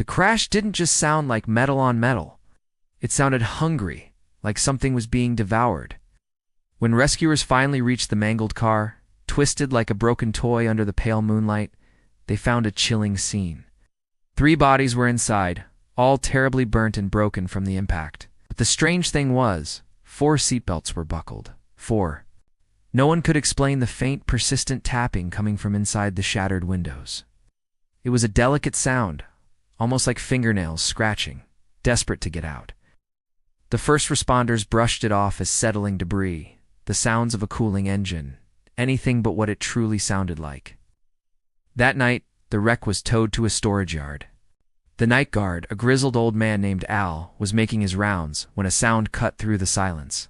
The crash didn't just sound like metal on metal. It sounded hungry, like something was being devoured. When rescuers finally reached the mangled car, twisted like a broken toy under the pale moonlight, they found a chilling scene. 3 bodies were inside, all terribly burnt and broken from the impact. But the strange thing was, 4 seatbelts were buckled. 4. No one could explain the faint, persistent tapping coming from inside the shattered windows. It was a delicate sound, almost like fingernails scratching, desperate to get out. The first responders brushed it off as settling debris, the sounds of a cooling engine, anything but what it truly sounded like. That night, the wreck was towed to a storage yard. The night guard, a grizzled old man named Al, was making his rounds when a sound cut through the silence.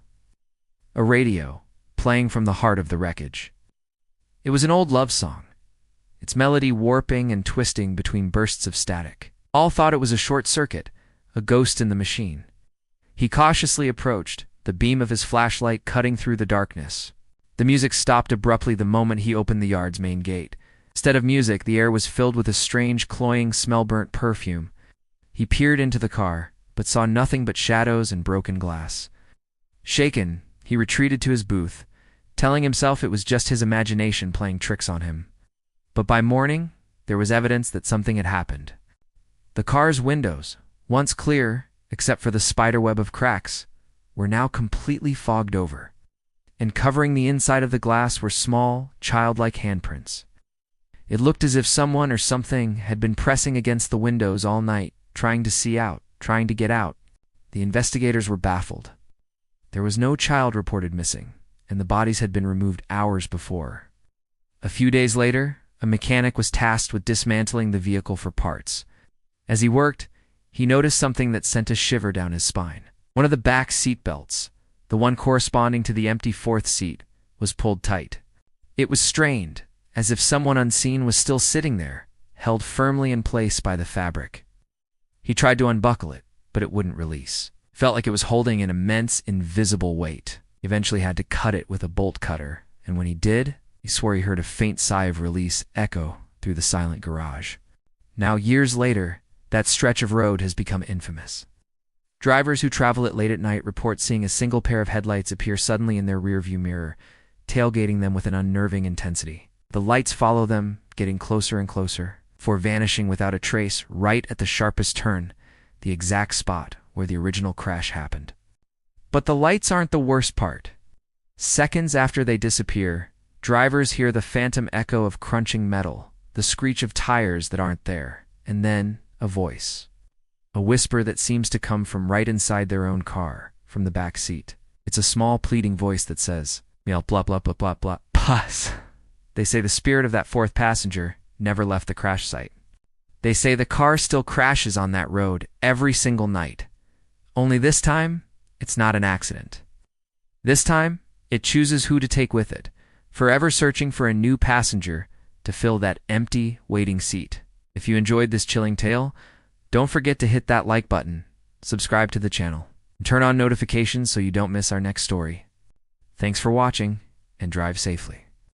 A radio, playing from the heart of the wreckage. It was an old love song, its melody warping and twisting between bursts of static. Al thought it was a short circuit, a ghost in the machine. He cautiously approached, the beam of his flashlight cutting through the darkness. The music stopped abruptly the moment he opened the yard's main gate. Instead of music, the air was filled with a strange, cloying, smell-burnt perfume. He peered into the car, but saw nothing but shadows and broken glass. Shaken, he retreated to his booth, telling himself it was just his imagination playing tricks on him. But by morning, there was evidence that something had happened. The car's windows, once clear, except for the spiderweb of cracks, were now completely fogged over. And covering the inside of the glass were small, childlike handprints. It looked as if someone or something had been pressing against the windows all night, trying to see out, trying to get out. The investigators were baffled. There was no child reported missing, and the bodies had been removed hours before. A few days later, a mechanic was tasked with dismantling the vehicle for parts. As he worked, he noticed something that sent a shiver down his spine. One of the back seat belts, the one corresponding to the empty 4th seat, was pulled tight. It was strained, as if someone unseen was still sitting there, held firmly in place by the fabric. He tried to unbuckle it, but it wouldn't release. Felt like it was holding an immense, invisible weight. He eventually had to cut it with a bolt cutter, and when he did, he swore he heard a faint sigh of release echo through the silent garage. Now, years later, that stretch of road has become infamous. Drivers who travel it late at night report seeing a single pair of headlights appear suddenly in their rearview mirror, tailgating them with an unnerving intensity. The lights follow them, getting closer and closer, before vanishing without a trace right at the sharpest turn, the exact spot where the original crash happened. But the lights aren't the worst part. Seconds after they disappear, drivers hear the phantom echo of crunching metal, the screech of tires that aren't there, and then a voice. A whisper that seems to come from right inside their own car, from the back seat. It's a small, pleading voice that says, "Meow, blah, blah, blah, blah, blah, pus." They say the spirit of that 4th passenger never left the crash site. They say the car still crashes on that road every single night. Only this time, it's not an accident. This time, it chooses who to take with it, forever searching for a new passenger to fill that empty, waiting seat. If you enjoyed this chilling tale, don't forget to hit that like button, subscribe to the channel, and turn on notifications so you don't miss our next story. Thanks for watching, and drive safely.